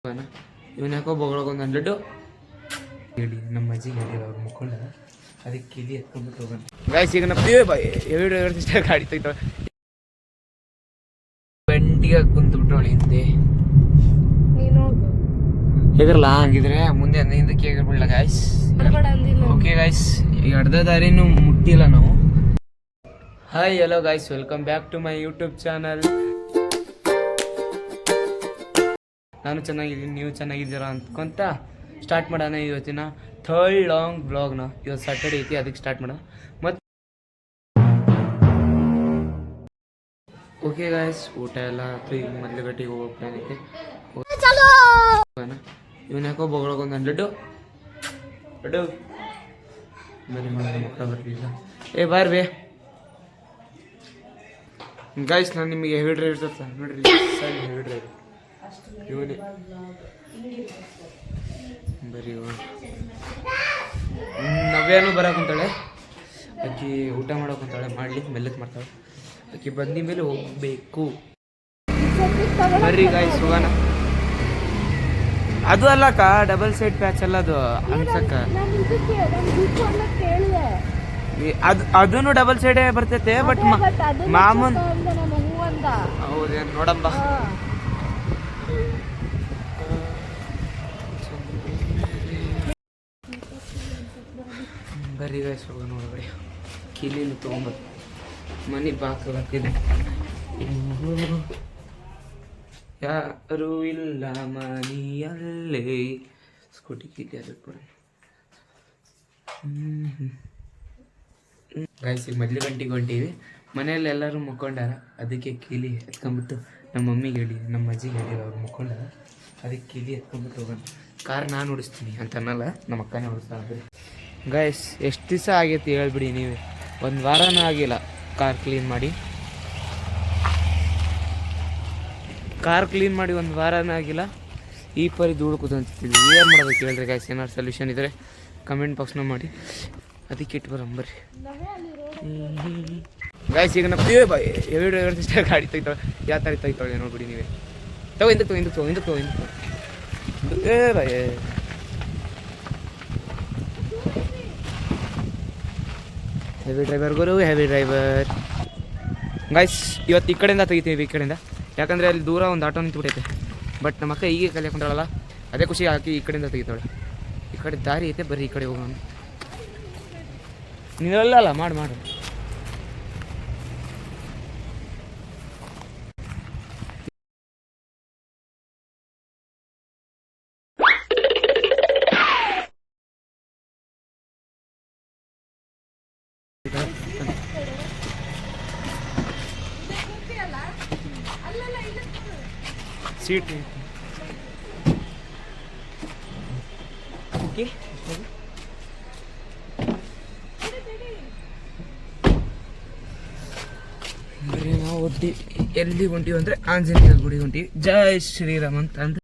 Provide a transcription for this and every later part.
ಇವನ್ ಯಾಕೋ ಬೊಗಳಗೊಂದು ಲಡ್ಡು ಹೇಳಿ ನಮ್ಮ ಅಜ್ಜಿಗೆ ಹೇಳಿದ್ರು ಅವ್ರು ಮುಕ್ಕೊಂಡ ಅದಕ್ಕೆ ಕಿಲಿ ಎತ್ಕೊಂಡ್ಬಿಟ್ಟು ಹೋಗೋಣ ಗಾಯ್ಸ್. ಈಗ ನಮ್ಮ ಎರಡು ಗಾಡಿ ತೆಗಿತಾವ ಬೆಂಟಿಗೆ ಕುಂತ್ಬಿಟ್ಟವಳಿ ಹಿಂದೆ ಹೇಗಿರಲ್ಲ ಹಂಗಿದ್ರೆ ಮುಂದೆ ಹಿಂದಕ್ಕೆ ಹೇಗಿರ್ಬಿಡಲ್ಲ ಗಾಯ್ಸ್. ಓಕೆ ಗಾಯ್ಸ್, ಈಗ ಅರ್ಧ ದಾರಿನೂ ಮುಟ್ಟಿಲ್ಲ ನಾವು. Hi hello guys, welcome back to my YouTube channel. ನಾನು ಚೆನ್ನಾಗಿದ್ದೀನಿ, ನೀವು ಚೆನ್ನಾಗಿದ್ದೀರಾ ಅಂದ್ಕೊಂತ ಸ್ಟಾರ್ಟ್ ಮಾಡೋಣ ಇವತ್ತಿನ ಥರ್ಡ್ ಲಾಂಗ್ ಬ್ಲಾಗ್ನ. ಇವತ್ತು ಸಾಟರ್ಡೆ ಐತಿ, ಅದಕ್ಕೆ ಸ್ಟಾರ್ಟ್ ಮಾಡೋಣ. ಮತ್ತು ಓಕೆ ಗಾಯ್ಸ್, ಊಟ ಎಲ್ಲ ಆಯ್ತು. ಈಗ ಮದ್ಲಗಟ್ಟಿಗೆ ಹೋಗೋ ಪ್ಲಾನ್ ಐತೆ. ಇವನ್ ಯಾಕೋ ಬೊಗಳಗೊಂದು ಲಡ್ಡು ಲಡ್ಡು ಬರೀ ಮಾಡೋದು ಮಕ್ಕಳ ಬರ್ತಿಲ್ಲ. ಏ ಬಾರ್ಬೇ ಗಾಯ್ಸ್, ನಾನು ನಿಮಗೆ ಹೆವಿ ಡ್ರೈವ್ ಇರ್ತದೆ ನೋಡ್ರಿ, ಹೆವಿ ಡ್ರೈವ್ ಇವನೇ ಬರೀ ನವ್ಯಾನು ಬರಕುಂತಾಳೆ. ಆಕಿ ಊಟ ಮಾಡೋಕುಂತಾಳೆ, ಮಾಡ್ಲಿಕ್ಕೆ ಮೆಲ್ಲಕ್ಕೆ ಮಾಡ್ತಾಳೆ. ಆಕಿ ಬಂದ ಮೇಲೆ ಹೋಗ್ಬೇಕು. ಬರ್ರಿ ಗಾಯ್ಸ್ ಹೋಗೋಣ. ಅದು ಅಲ್ಲಕ್ಕ, ಡಬಲ್ ಸೈಡ್ ಪ್ಯಾಚ್ ಅಲ್ಲ ಅದು ಅನ್ಸಕ್ಕ. ಅದನ್ನು ಡಬಲ್ ಸೈಡೇ ಬರ್ತೈತೆ, ಬಟ್ ಮಾಮೂನ್ ಹೌದೇನು ನೋಡಂಬ. ಬರ್ರಿ ಗಾಯ್ಸ್ ಹೋಗೋಣ ಒಳಗಡೆ. ಕಿಲಿನ ತೊಗೊಂಬತ್ತು ಮನೆ ಬಾಕಲಾಕಿದೆ. ಯಾರು ಇಲ್ಲ ಮನೆಯಲ್ಲೇ. ಸ್ಕೂಟಿ ಕೀಲಿ ಅದಕ್ಕೆ ಕೊಡ ಗಾಯ್ಸ್. ಈಗ ಮೊದಲು ಗಂಟೆಗೆ ಹೊಂಟೀವಿ. ಮನೆಯಲ್ಲಿ ಎಲ್ಲರೂ ಮುಕ್ಕೊಂಡಾರ, ಅದಕ್ಕೆ ಕೀಲಿ ಎತ್ಕೊಂಡ್ಬಿಟ್ಟು ನಮ್ಮ ಮಮ್ಮಿಗೆ ಹೇಳಿ ನಮ್ಮ ಅಜ್ಜಿಗೆ ಹೇಳಿದ್ರು ಅವ್ರು ಮುಕ್ಕೊಂಡಾರ, ಅದಕ್ಕೆ ಕೀಲಿ ಎತ್ಕೊಂಡ್ಬಿಟ್ಟು ಹೋಗೋಣ. ಕಾರ್ ನಾನು ಓಡಿಸ್ತೀನಿ ಅಂತ ಅನ್ನಲ್ಲ, ನಮ್ಮ ಅಕ್ಕನೇ ಓಡಿಸ್ತಾರೆ. ಗಾಯ್ಸ್ ಎಷ್ಟು ದಿವಸ ಆಗೈತಿ ಹೇಳ್ಬಿಡಿ ನೀವೇ, ಒಂದು ವಾರನೂ ಆಗಿಲ್ಲ ಕಾರ್ ಕ್ಲೀನ್ ಮಾಡಿ. ಒಂದು ವಾರನೂ ಆಗಿಲ್ಲ. ಈ ಪರಿ ಧೂಳು ಕೂತಂತಿದ್ವಿ. ಏನು ಮಾಡೋದಕ್ಕೆ ಹೇಳ್ರಿ ಗಾಯ್ಸ್, ಏನಾದ್ರು ಸೊಲ್ಯೂಷನ್ ಇದ್ದರೆ ಕಮೆಂಟ್ ಬಾಕ್ಸ್ನ ಮಾಡಿ, ಅದಕ್ಕೆ ಇಟ್ಟು ಬರಂಬರ್ರಿ ಗಾಯ್ಸ್. ಈಗ ನಮ್ಮ ಎರಡು ಗಾಡಿ ತೆಗಿತಾಳೆ, ಯಾವ ಥರ ತೆಗಿತಾಳೆ ನೋಡ್ಬಿಡಿ ನೀವೇ. ಹಿಂದಕ್ಕೆ ಬಾಯ್. ಹೆವಿ ಡ್ರೈವರ್ ಗುರು, ಹೆವಿ ಡ್ರೈವರ್ ಗಾಯ್ಸ್. ಇವತ್ತು ಈ ಕಡೆಯಿಂದ ತೆಗಿತೀವಿ, ಈ ಕಡೆಯಿಂದ. ಯಾಕಂದರೆ ಅಲ್ಲಿ ದೂರ ಒಂದು ಆಟೋ ನಿಂತ್ಬಿಟ್ಟೈತೆ. ಬಟ್ ನಮ್ಮ ಅಕ್ಕ ಹೀಗೆ ಕಲಿಯಾಕೊಂಡಾಳಲ್ಲ, ಅದೇ ಖುಷಿ ಹಾಕಿ ಈ ಕಡೆಯಿಂದ ತೆಗಿತಾಳೆ. ಈ ಕಡೆ ದಾರಿ ಐತೆ, ಬರ್ರಿ ಈ ಕಡೆ ಹೋಗೋಣ. ನೀವೆಲ್ಲ ಮಾಡು ಸೀಟ್ ಓಕೆ. ಬರೀ ನಾವು ಎಲ್ಲಿ ಹೊಂಟೀವಿ ಅಂದರೆ ಆಂಜನೇಯ ಗುಡಿ ಹೊಂಟೀವಿ. ಜೈ ಶ್ರೀರಾಮ್ ಅಂತ ಅಂದ್ರೆ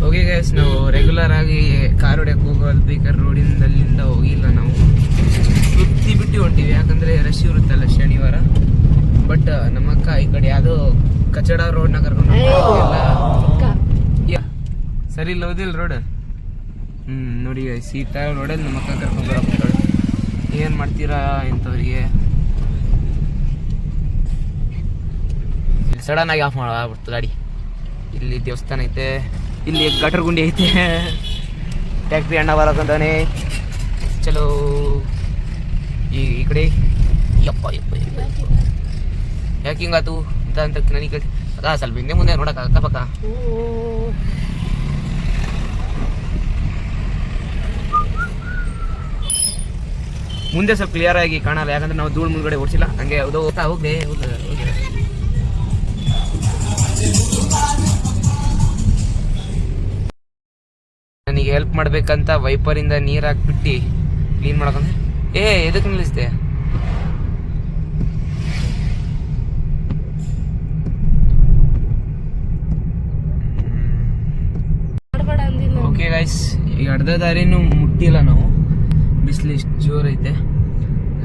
ಹೋಗಿ ಗೈಸ್. ನಾವು ರೆಗ್ಯುಲರ್ ಆಗಿ ಕಾರ್ ಹೊಡ್ಯಕ್ಕೆ ಹೋಗೋದು ಬೇಕಾದ್ರೆ ರೋಡಿಂದ ಅಲ್ಲಿಂದ ಹೋಗಿಲ್ಲ, ನಾವು ಸುತ್ತಿ ಬಿಟ್ಟು ಹೊಂಟೀವಿ. ಯಾಕಂದರೆ ರಶ್ ಇರುತ್ತಲ್ಲ ಶನಿವಾರ. ಬಟ್ ನಮ್ಮ ಅಕ್ಕ ಈ ಕಡೆ ಯಾವುದೋ ಕಚಡ ರೋಡ್ನ ಕರ್ಕೊಂಡು ಸರಿ ಇಲ್ಲ, ಓದಿಲ್ಲ ರೋಡ್. ನೋಡಿ ಸೀಟ ರೋಡಲ್ಲಿ ನಮ್ಮ ಅಕ್ಕ ಕರ್ಕೊಂಡು ಬರೋಕ್ಕಾಳೆ. ಏನು ಮಾಡ್ತೀರಾ ಇಂಥವ್ರಿಗೆ. ಸಡನ್ ಆಗಿ ಆಫ್ ಮಾಡ್ಬಿಡ್ತು ಗಾಡಿ. ಇಲ್ಲಿ ದೇವಸ್ಥಾನ ಐತೆ, ಇಲ್ಲಿ ಗಟರ್ ಗುಂಡಿ ಐತೆ, ಟ್ಯಾಕ್ಟ್ರಿ ಅಣ್ಣ ಬರಕಂತಾನೆ. ಚಲೋ ಈ ಕಡೆ. ಯಪ್ಪ ಯಾಕೆ ಹಿಂಗಾತು ಅಂತ ನನಗೆ ಕೇಳಿ. ಅದ ಸ್ವಲ್ಪ ಹಿಂದೆ ಮುಂದೆ ನೋಡಕ್ಕ ಅಕ್ಕಪಕ್ಕ. ಮುಂದೆ ಸ್ವಲ್ಪ ಕ್ಲಿಯರ್ ಆಗಿ ಕಾಣಲ್ಲ, ಯಾಕಂದ್ರೆ ನಾವು ಧೂಳು ಮುಂದ್ಗಡೆ ಓಡಿಸಿಲ್ಲ. ಹಂಗೆ ಹೋಗ್ದೆ. ನನಗೆ ಹೆಲ್ಪ್ ಮಾಡ್ಬೇಕಂತ ವೈಪರಿಂದ ನೀರು ಹಾಕ್ಬಿಟ್ಟು ಕ್ಲೀನ್ ಮಾಡಕಂದ್ರೆ ಎದಕ್ಕೆ ನಿಲ್ಲಿಸ್ದೆ. ಓಕೆ ಗಾಯ್ಸ್, ಈಗ ಅರ್ಧ ದಾರಿನೂ ಮುಟ್ಟಿಲ್ಲ ನಾವು. ಬಿಸಿಲು ಇಷ್ಟು ಜೋರೈತೆ.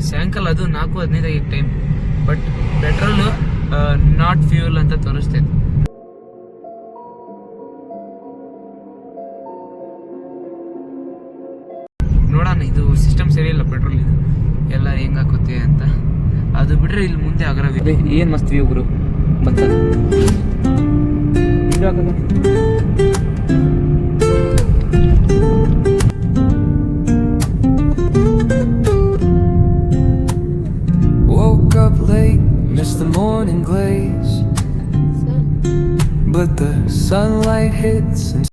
ಸಾಯಂಕಾಲ ಅದು 4:15 ಆಗೈತೆ time. But petrol not fuel ಅಂತ ತೋರಿಸ್ತೈತೆ. ಇದು ಸಿಸ್ಟಮ್ ಸರಿ ಇಲ್ಲ ಪೆಟ್ರೋಲ್ ಇದು ಎಲ್ಲ ಹೆಂಗೆ ಹಾಕುತ್ತೆ ಅಂತ. ಅದು ಬಿಟ್ರೆ ಇಲ್ಲಿ ಮುಂದೆ ಅಗರ ಏನು ಮಸ್ತ್ ವ್ಯೂ ಗುರು ಬಂತ. Woke up late, missed the morning glaze, but the sunlight hits and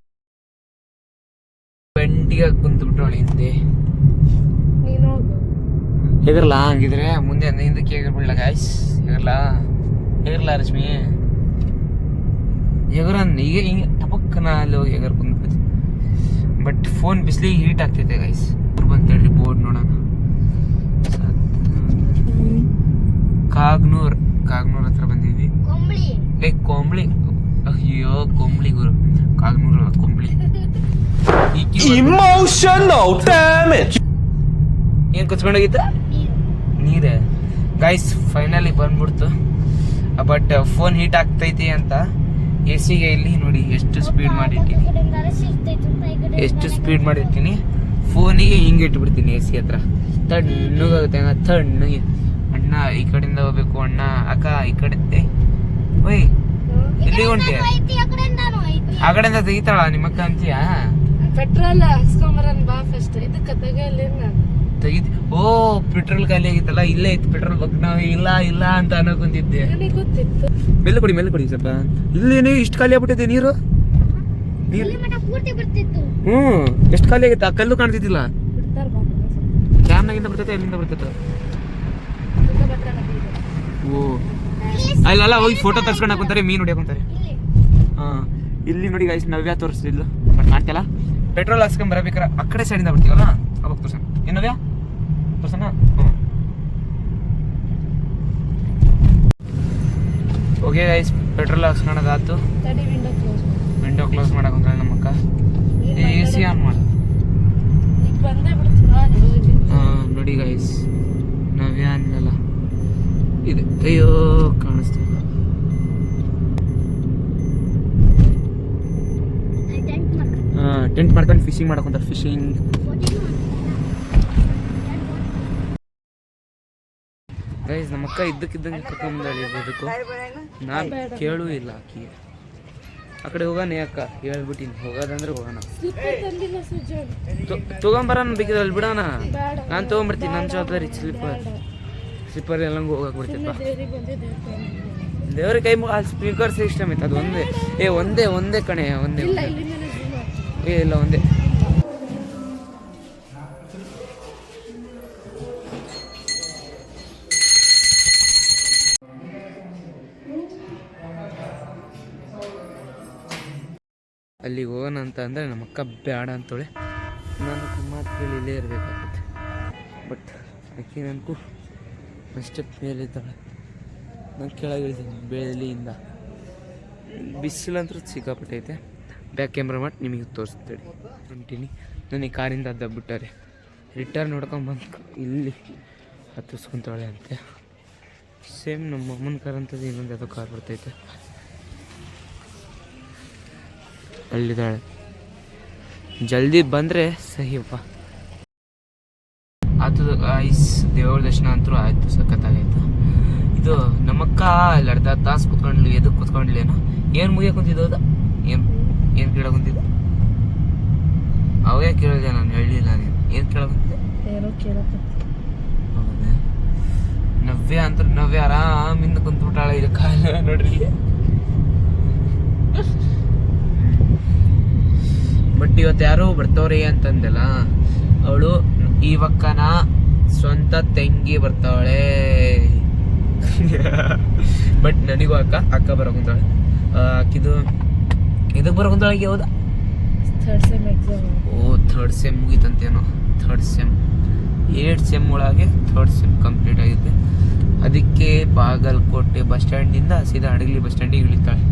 ಬೆಂಡಿಗೆ ಕುಂತು ಬಿಟ್ಟವಳೆ ಹಿಂದೆ. ಹೆಗರ್ಲಾ ಹಂಗಿದ್ರೆ ಮುಂದೆ ಹಿಂದಕ್ಕೆ ಹೆಗರ್ಬಿಡ್ಲ ಗಾಯ್ಸ್. ಹೆಗರ್ಲಾ ರಶ್ಮಿ ಹೆಗರನ್ ಈಗ ಹಿಂಗೆ ಟಪಕ್ಕನ ಅಲ್ಲಿ ಹೋಗಿ ಹೆಗರ್ ಕುಂದ್ಬಿಡ್ತಿ. ಬಟ್ ಫೋನ್ ಬಿಸಿಲಿಗೆ ಹೀಟ್ ಆಗ್ತೈತೆ ಗೈಸ್. ಬಂತೇಳ್ರಿ ಬೋರ್ಡ್ ನೋಡೋಣ. ಕಾಗ್ನೂರ್ ಹತ್ರ ಬಂದಿದ್ವಿ. ಕೊಂಬ್ಳಿ ಅಯ್ಯೋ ಕೊಂಬ್ಳಿ ಗುರು, ಕಾಗ್ನೂರ್ ಅಲ್ಲ ಕೊಂಬ್ಳಿ. Emotional damage. ಏನ್ ಕುಚ್ಕೊಂಡೋಗಿತ್ತ ನೀರೇ ಗೈಸ್. ಫೈನಲಿ ಬಂದ್ಬಿಡ್ತು. ಬಟ್ ಫೋನ್ ಹೀಟ್ ಆಗ್ತೈತಿ ಅಂತ ಎಸಿಗೆ ಇಲ್ಲಿ ನೋಡಿ ಎಷ್ಟು ಸ್ಪೀಡ್ ಮಾಡಿರ್ತೀನಿ. ಫೋನಿಗೆ ಹಿಂಗೆ ಇಟ್ಬಿಡ್ತೀನಿ ಎಸಿ ಹತ್ರ. ತಣ್ಣಗಾಗುತ್ತೆ ಹಂಗ ತಣ್ಣಗೆ. ಅಣ್ಣ ಈ ಕಡೆಯಿಂದ ಹೋಗ್ಬೇಕು, ಅಣ್ಣ ಅಕ್ಕ ಈ ಕಡೆ. ಓಯ್ ಎಲ್ಲಿ ಹೊಂಟೆ? ಆ ಕಡೆಯಿಂದ ತೆಗಿತಾಳ ನಿಮ್ಮಕ್ಕ ಅಂತೀಯ? ಪೆಟ್ರೋಲ್ ಹಾಕ್ಸ್ಕೊಂಬರನ್ ಬಾ ಫಸ್ಟ್. ಇದಕ್ಕೆ ತೆಗಿತಿ. ಓ ಪೆಟ್ರೋಲ್ ಖಾಲಿ ಆಗಿತ್ತಲ್ಲ, ಇಲ್ಲೇ ಇತ್ತು ಪೆಟ್ರೋಲ್ ಬಗ್ಗೆ. ನಾವು ಇಲ್ಲ ಅಂತ ಅನ್ನೋಕೊಂತಿದ್ದೆ. ಗೊತ್ತಿತ್ತು. ಮೇಲೆ ಕೊಡಿ ಸ್ವಲ್ಪ. ಇಲ್ಲೇನೇ ಇಷ್ಟು ಖಾಲಿ ಆಗ್ಬಿಟ್ಟೈತೆ ನೀರು. ಎಷ್ಟು ಖಾಲಿ ಆಗೈತೆ? ಆ ಕಲ್ಲು ಕಾಣ್ತಿದ್ದಿಲ್ಲ. ಡ್ಯಾಮ್ನಾಗಿಂದ ಬರ್ತೈತೆ, ಎಲ್ಲಿಂದ ಬರ್ತೈತೆ? ಓ ಅಲ್ಲ ಹೋಗಿ ಫೋಟೋ ತರ್ಸ್ಕೊಂಡು ಹಾಕೊಂತಾರೆ, ಮೀನು ಹೊಡಿಯಾಕೊಂತಾರೆ. ಇಲ್ಲಿ ನೋಡಿ ಗೈಸ್ ನವ್ಯ ತೋರಿಸ್ತಿದ್ಲು ಬಟ್ ಕಾಣ್ತಿಲ್ಲ. ಪೆಟ್ರೋಲ್ ಹಾಕ್ಸ್ಕೊಂಡ್ ಬರಬೇಕಾರೆ ಆ ಕಡೆ ಸೈಡಿಂದ ಬರ್ತೀವಲ್ಲ ಅವಾಗ ತೋರ್ಸೋಣ. ಏನ್ ನವ್ಯ ತೋರ್ಸೋಣ? ಓಕೆ ಗೈಸ್ ಪೆಟ್ರೋಲ್ ಹಾಕ್ಸ್ಕೊಳೋದಾಯ್ತು. ವಿಂಡೋ ಕ್ಲೋಸ್ ಮಾಡಕ್ ಹೊಂತಾಳೆ ನಮ್ಮಕ್ಕ. ಎ ಸಿ ಆನ್ ಮಾಡು. ನೋಡಿ ಗೈಸ್ ನವ್ಯ ಅನ್ನಲ್ಲ ಇದೆ. ಅಯ್ಯೋ ಕಾಣಿಸ್ತಿಲ್ಲ. ಟೆಂಟ್ ಮಾಡ್ಕೊಂಡು ಫಿಶಿಂಗ್ ಮಾಡಕೊಂತಾರೆ. ಫಿಶಿಂಗ್ ಗೈಸ್ ನಮ್ಮಕ್ಕ ಇದ್ದಕ್ಕಿದ್ದಂಗೆ ಕರ್ಕೊಂಡ್ಬಂದಾಳಿ. ಇದಕ್ಕೂ ನಾನು ಕೇಳೂ ಇಲ್ಲ ಆಕಿ. ಆ ಕಡೆ ಹೋಗೋಣ ಅಕ್ಕ ಹೇಳ್ಬಿಟ್ಟಿನಿ. ಹೋಗೋದಂದ್ರೆ ಹೋಗೋಣ. ತೊಗೊಂಬರೋಣ ಬೇಕಿದ್ರೆ ಅಲ್ಲಿ ಬಿಡೋಣ. ನಾನು ತೊಗೊಂಬರ್ತೀನಿ, ನನ್ನ ಜವಾಬ್ದಾರಿ. ಸ್ಲಿಪ್ಪರ್ ಎಲ್ಲ ಹೋಗಕ್ಕೆ ಬಿಡ್ತಿಪ್ಪ. ದೇವ್ರ ಕೈ ಸ್ಪೀಕರ್ ಸಿಸ್ಟಮ್ ಐತೆ ಅದು ಒಂದೇ ಒಂದೇ ಕಣೆ. ಒಂದೇ ಇಲ್ಲ ಒಂದೇ. ಅಲ್ಲಿಗೆ ಹೋಗೋಣ ಅಂತ ಅಂದರೆ ನಮ್ಮಕ್ಕ ಬೇಡ ಅಂತೇಳಿ ನಾನು ಮಾತು ಕೇಳಿ ಇಲ್ಲೇ ಇರಬೇಕಾಗುತ್ತೆ. ಬಟ್ ಆಕೆ ನನಗೂ ಅಷ್ಟೇ ಮೇಲಿದ್ದಾಳೆ, ನಾನು ಕೆಳಗೆ ಇಳಿತೀನಿ ಬೇಲಿಯಿಂದ. ಬಿಸಿಲಂತೂ ಸಿಕ್ಕಾಪಟ್ಟೆ ಐತೆ. ಬ್ಯಾಕ್ ಕ್ಯಾಮ್ರಾ ಮಾಡಿ ನಿಮಗೆ ತೋರಿಸ್ತೇಳಿ ಹೊಂಟೀನಿ. ನನಗೆ ಕಾರಿಂದ ದಬ್ಬಿಟ್ಟಾರೆ. ರಿಟರ್ನ್ ನೋಡ್ಕೊಂಬಂದು ಇಲ್ಲಿ ಹತ್ತಿಸ್ಕೊಂತಾಳೆ ಅಂತೆ. ಸೇಮ್ ನಮ್ಮ ಅಮ್ಮನ ಕಾರ್ ಅಂತದ್ದು ಇನ್ನೊಂದು ಯಾವುದೋ ಕಾರ್ ಬರ್ತೈತೆ, ಅಲ್ಲಿದ್ದಾಳೆ. ಜಲ್ದಿ ಬಂದರೆ ಸಹಿಯಪ್ಪ. ಅದು ಐಸ್ ದೇವ್ರ ದರ್ಶನ ಅಂತೂ ಆಯಿತು, ಸಖತ್ತಾಗಾಯ್ತು. ಇದು ನಮ್ಮಕ್ಕ ಅಲ್ಲಿ ಅರ್ಧ ತಾಸು ಕೂತ್ಕೊಂಡ್ಲಿ. ಎದಕ್ಕೆ ಕೂತ್ಕೊಂಡ್ಲೇನೋ ಏನು ಮುಗಿಯೋ ಕುಂತಿದ್ದು? ಹೌದಾ ಏನು ಕೇಳೋ ಕುಂತಿದ್ದೆ? ಅವೇ ಕೇಳಿದೆ, ನಾನು ಹೇಳಲಿಲ್ಲ. ನೀನು ಏನು ಕೇಳೋ ಕುಂತಿದ್ದೆ? ಹೌದಾ? ನವ್ಯ ಆರಾಮಿಂದ ಕುಂತ್ಬಿಟ್ಟಾಳೆ. ಇದು ಕಾಲ ನೋಡ್ರಿ. ಬಟ್ ಇವತ್ತು ಯಾರೋ ಬರ್ತವ್ರೆ ಅಂತಂದೆಲ್ಲ, ಅವಳು ಇವಕ್ಕನ ಸ್ವಂತ ತಂಗಿ ಬರ್ತಾವಳೆ. ಬಟ್ ನನಗೂ ಅಕ್ಕ ಬರೋಕುಂತಾಳೆ. ಆಕಿದು ಇದಕ್ಕೆ ಬರೋಕುಂತಾಳೆ. ಹೌದಾ? ಓ ಥರ್ಡ್ ಸೆಮ್ ಮುಗೀತಂತೇನೋ. ಥರ್ಡ್ ಸೆಮ್ 8 ಸೆಮ್ ಒಳಗೆ ಥರ್ಡ್ ಸೆಮ್ ಕಂಪ್ಲೀಟ್ ಆಗಿದೆ. ಅದಕ್ಕೆ ಬಾಗಲಕೋಟೆ ಬಸ್ ಸ್ಟ್ಯಾಂಡಿಂದ ಸೀದಾ ಹಡಗಲಿ ಬಸ್ ಸ್ಟ್ಯಾಂಡಿಗೆ ಇಳಿತಾಳೆ.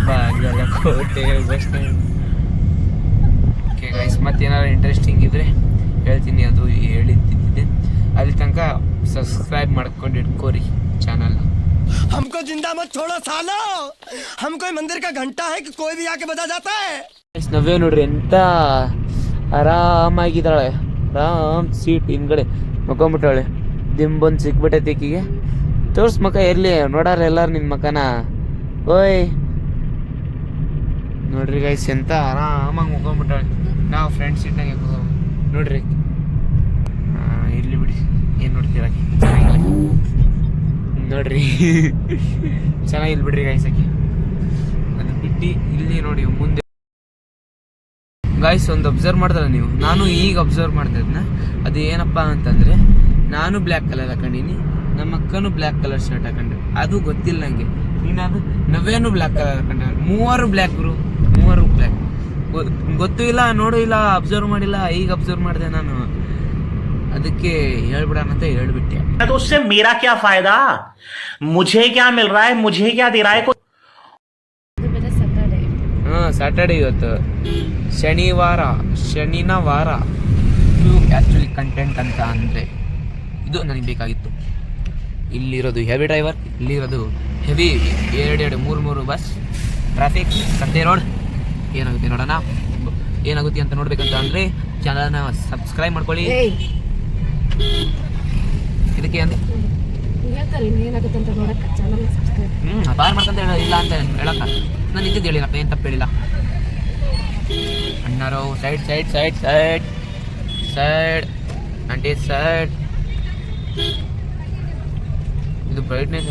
Bagalkot bus stand. Okay guys, ಮತ್ತೇನಾದ್ರು ಇಂಟ್ರೆಸ್ಟಿಂಗ್ ಇದ್ರೆ ಹೇಳ್ತೀನಿ, ಅದು ಹೇಳಿದ್ದಿದ್ದೆ. ಅಲ್ಲಿ ತನಕ ಸಬ್ಸ್ಕ್ರೈಬ್ ಮಾಡ್ಕೊಂಡು ಇಟ್ಕೋರಿ ಚಾನಲ್ನ. हमको जिंदा मत छोड़ो सालो, हम कोई मंदिर का घंटा है कि कोई भी आके बजा जाता है. ನವ್ಯ ನೋಡ್ರಿ ಎಂತ ಆರಾಮಾಗಿದ್ದಾಳೆ. ಆರಾಮ್ ಸೀಟ್ ಹಿಂದ್ಗಡೆ ಮಕ್ಕೊಂಬಿಟ್ಟಾಳೆ. ದಿಂಬೊಂದು ಸಿಕ್ಬಿಟ್ಟೈತೆ ಈಕಿಗೆ. ತೋರ್ಸ್ ಮಕ್ಕ ಇರ್ಲಿ, ನೋಡಾರ ಎಲ್ಲಾರು ನಿನ್ನ ಮಕ್ಕನ. ಓಯ್ ನೋಡ್ರಿ ಗೈಸ್, ಎಂತ ಆರಾಮಾಗಿ ಮುಗ್ಕೊಂಬಿಟ್ಟಾಳೆ. ನಾವು ಫ್ರೆಂಡ್ ಸೀಟ್ನಾಗೆ ನೋಡ್ರಿ. ಇರ್ಲಿ ಬಿಡಿ, ಏನು ನೋಡ್ತೀರ ಚೆನ್ನಾಗಿಲ್ಲ ನೋಡ್ರಿ. ಚೆನ್ನಾಗಿಲ್ಲ ಬಿಡ್ರಿ ಗೈಸ್ ಆಕೆ. ಅದು ಬಿಟ್ಟು ಇಲ್ಲಿ ನೋಡಿ ಮುಂದೆ ಗಾಯ್ಸ್ ಒಂದು ಅಬ್ಸರ್ವ್ ಮಾಡ್ದಲ್ಲ ನೀವು, ನಾನು ಈಗ ಅಬ್ಸರ್ವ್ ಮಾಡ್ತಾ ಇದ್ನ. ಅದು ಏನಪ್ಪ ಅಂತಂದರೆ, ನಾನು ಬ್ಲ್ಯಾಕ್ ಕಲರ್ ಹಾಕೊಂಡಿನಿ, ನಮ್ಮ ಅಕ್ಕನೂ ಬ್ಲ್ಯಾಕ್ ಕಲರ್ ಶರ್ಟ್ ಹಾಕೊಂಡ್ರೆ. ಅದು ಗೊತ್ತಿಲ್ಲ ನನಗೆ. ನೀನದು ನವೇನು ಬ್ಲ್ಯಾಕ್ ಕಲರ್ ಹಾಕೊಂಡ್ರೆ, ಮೂವರು ಬ್ಲ್ಯಾಕ್ ಗೊತ್ತೂ ಇಲ್ಲ, ನೋಡೂ ಇಲ್ಲ, ಅಬ್ಸರ್ವ್ ಮಾಡಿಲ್ಲ. ಈಗ ಅಬ್ಸರ್ವ್ ಮಾಡಿದೆ ನಾನು, ಅದಕ್ಕೆ ಹೇಳ್ಬಿಡೋಣ ಅಂತ ಹೇಳ್ಬಿಟ್ಟೆ. तो उससे मेरा क्या फायदा, मुझे क्या मिल रहा है, मुझे क्या दे रहा है. ಇದು ಬೇರೆ ಸ್ಯಾಟರ್ಡೆ. ಸ್ಯಾಟರ್ಡೆ ಇವತ್ತು, ಶನಿನ ವಾರ. ಇದು ಆ್ಯಕ್ಚುಲಿ ಕಂಟೆಂಟ್ ಅಂತ ಅಂದರೆ ಇದು ನನಗೆ ಬೇಕಾಗಿತ್ತು. ಇಲ್ಲಿರೋದು ಹೆವಿ ಡ್ರೈವರ್, ಇಲ್ಲಿರೋದು ಹೆವಿ 2-3 ಬಸ್, ಟ್ರಾಫಿಕ್, ಸಂತೆ ರೋಡ್. ಏನಾಗುತ್ತೆ ನೋಡೋಣ. ಏನಾಗುತ್ತೆ ಅಂತ ನೋಡ್ಬೇಕಂತ ಅಂದರೆ ಚಾನಲ್ನ ಸಬ್ಸ್ಕ್ರೈಬ್ ಮಾಡ್ಕೊಳ್ಳಿ. ಇದಕ್ಕೆ ಅಂದರೆ ಹೇಳ್ತಾರೆ ಏನಾಗುತ್ತೆ ಅಂತ ನೋಡಕ್ಕೆ ಚಾನಲ್ ಸಬ್ಸ್ಕ್ರೈಬ್. ಬಾರ್ ಮಾಡ್ಕೊಂತ ಇಲ್ಲ ಅಂತ ಹೇಳಕ್ಕ ನಾನು ನಿಂತಿದ್ದು ಹೇಳಿಲ್ಲಪ್ಪ, ಏನು ತಪ್ಪು ಹೇಳಿಲ್ಲ. ಅಣ್ಣಾರು ಸೈಡ್ ಆಂಟಿ ಸೈಡ್. ಇದು ಬ್ರೈಟ್ನೆಸ್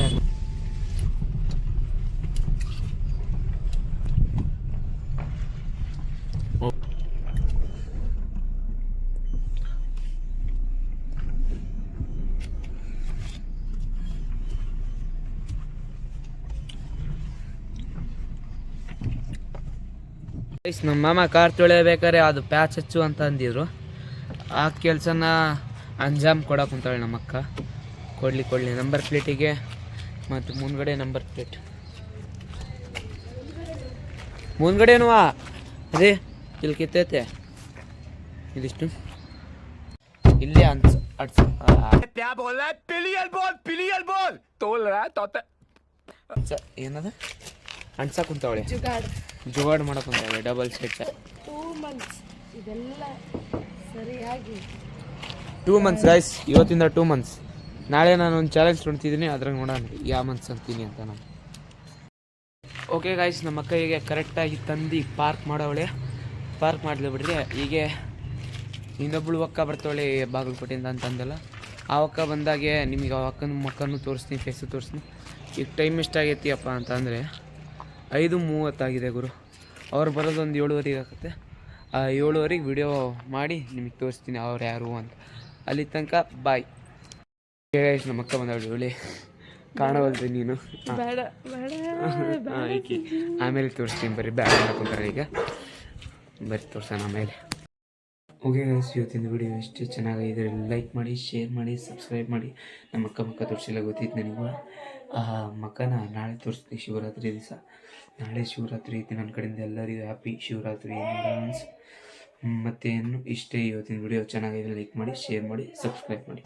ನಮ್ಮ ಮಾಮ ಕಾರ್ ತೊಳೆಯಬೇಕಾದ್ರೆ ಅದು ಪ್ಯಾಚ್ ಹಚ್ಚು ಅಂತ ಅಂದಿದ್ರು. ಆ ಕೆಲಸನ ಅಂಜಾಮ್ ಕೊಡಕ್ಕೆ ಕುಂತಾಳೆ ನಮ್ಮ ಅಕ್ಕ. ಕೊಡಲಿ ನಂಬರ್ ಪ್ಲೇಟಿಗೆ ಮತ್ತು ಮುಂದ್ಗಡೆ ನಂಬರ್ ಪ್ಲೇಟ್ ಮುಂದ್ಗಡೆನೂ ಅದೇ ಇಲ್ಲಿ ಕಿತ್ತೈತೆ. ಇದಿಷ್ಟು ಇಲ್ಲೇ ಏನದ ಅಣ್ಸ ಕುಂತಾವಳೆ, ಜುಗಾಡ್ ಮಾಡಕ್ ಕುಂತಾವಳೆ. ಡಬಲ್ ಸೆಟ್ 2 months ಇದೆಲ್ಲ ಸರಿಯಾಗಿ 2 months ಗೈಸ್. ಇವತ್ತಿಂದ 2 months. ನಾಳೆ ನಾನು ಒಂದು ಚಾಲೆಂಜ್ ತೊಡ್ತಿದ್ದೀನಿ, ಅದ್ರಾಗ ನೋಡೋಣ ಯಾವ ಮಂತ್ಸ್ ಅಂತೀನಿ ಅಂತ ನಾನು. ಓಕೆ ಗೈಸ್, ನಮ್ಮ ಅಕ್ಕ ಹೀಗೆ ಕರೆಕ್ಟಾಗಿ ತಂದು ಪಾರ್ಕ್ ಮಾಡವಳೆ. ಪಾರ್ಕ್ ಮಾಡಲಿ ಬಿಡ್ರಿ. ಹೀಗೆ ಇನ್ನೊಬ್ಳು ಅಕ್ಕ ಬರ್ತಾವಳೆ ಬಾಗಲಕೋಟೆಯಿಂದ ಅಂತಂದಲ್ಲ. ಆ ಅಕ್ಕ ಬಂದಾಗೆ ನಿಮಗೆ ಆ ಅಕ್ಕನ ಮಕ್ಕನೂ ತೋರಿಸ್ತೀನಿ, ಫೇಸು ತೋರಿಸ್ತೀನಿ. ಈಗ ಟೈಮ್ ಎಷ್ಟಾಗೈತಿ ಅಪ್ಪ ಅಂತಂದರೆ 5:30 ಗುರು. ಅವ್ರು ಬರೋದು ಒಂದು 7:30 ಆಗುತ್ತೆ. ಆ 7:30 ವಿಡಿಯೋ ಮಾಡಿ ನಿಮಗೆ ತೋರಿಸ್ತೀನಿ ಅವ್ರು ಯಾರು ಅಂತ. ಅಲ್ಲಿ ತನಕ ಬಾಯ್. ನಮ್ಮ ಅಕ್ಕ ಬಂದವಳು, ಒಳ್ಳೆ ಕಾಣವಲ್ರಿ ನೀನು. ಈಕೆ ಆಮೇಲೆ ತೋರಿಸ್ತೀನಿ, ಬರ್ರಿ. ಬ್ಯಾಡ ಮಾಡ್ಕೊಂತಾರೆ ಈಗ, ಬರ್ರಿ ತೋರ್ಸೋಣ ಆಮೇಲೆ. ಓಕೆ ಗೈಸ್, ಇವತ್ತಿನ ವಿಡಿಯೋ ಎಷ್ಟು ಚೆನ್ನಾಗಿದೆ. ಲೈಕ್ ಮಾಡಿ, ಶೇರ್ ಮಾಡಿ, ಸಬ್ಸ್ಕ್ರೈಬ್ ಮಾಡಿ. ನಮ್ಮ ಮಕ್ಕ ತೋರಿಸಿಲ್ಲ ಗೊತ್ತಿತ್ತು ನನಗೂ. ಮಕ್ಕನ ನಾಳೆ ತೋರಿಸ್ತೀನಿ, ಶಿವರಾತ್ರಿ ದಿವಸ. ನಾಳೆ ಶಿವರಾತ್ರಿ ಐತಿ. ನನ್ನ ಕಡೆಯಿಂದ ಎಲ್ಲರಿಗೂ ಹ್ಯಾಪಿ ಶಿವರಾತ್ರಿ ಅಡ್ವಾನ್ಸ್. ಮತ್ತೇನು ಇಷ್ಟೇ ಇವತ್ತಿನ ವಿಡಿಯೋ ಚೆನ್ನಾಗಿದೆ. ಲೈಕ್ ಮಾಡಿ, ಶೇರ್ ಮಾಡಿ, ಸಬ್ಸ್ಕ್ರೈಬ್ ಮಾಡಿ.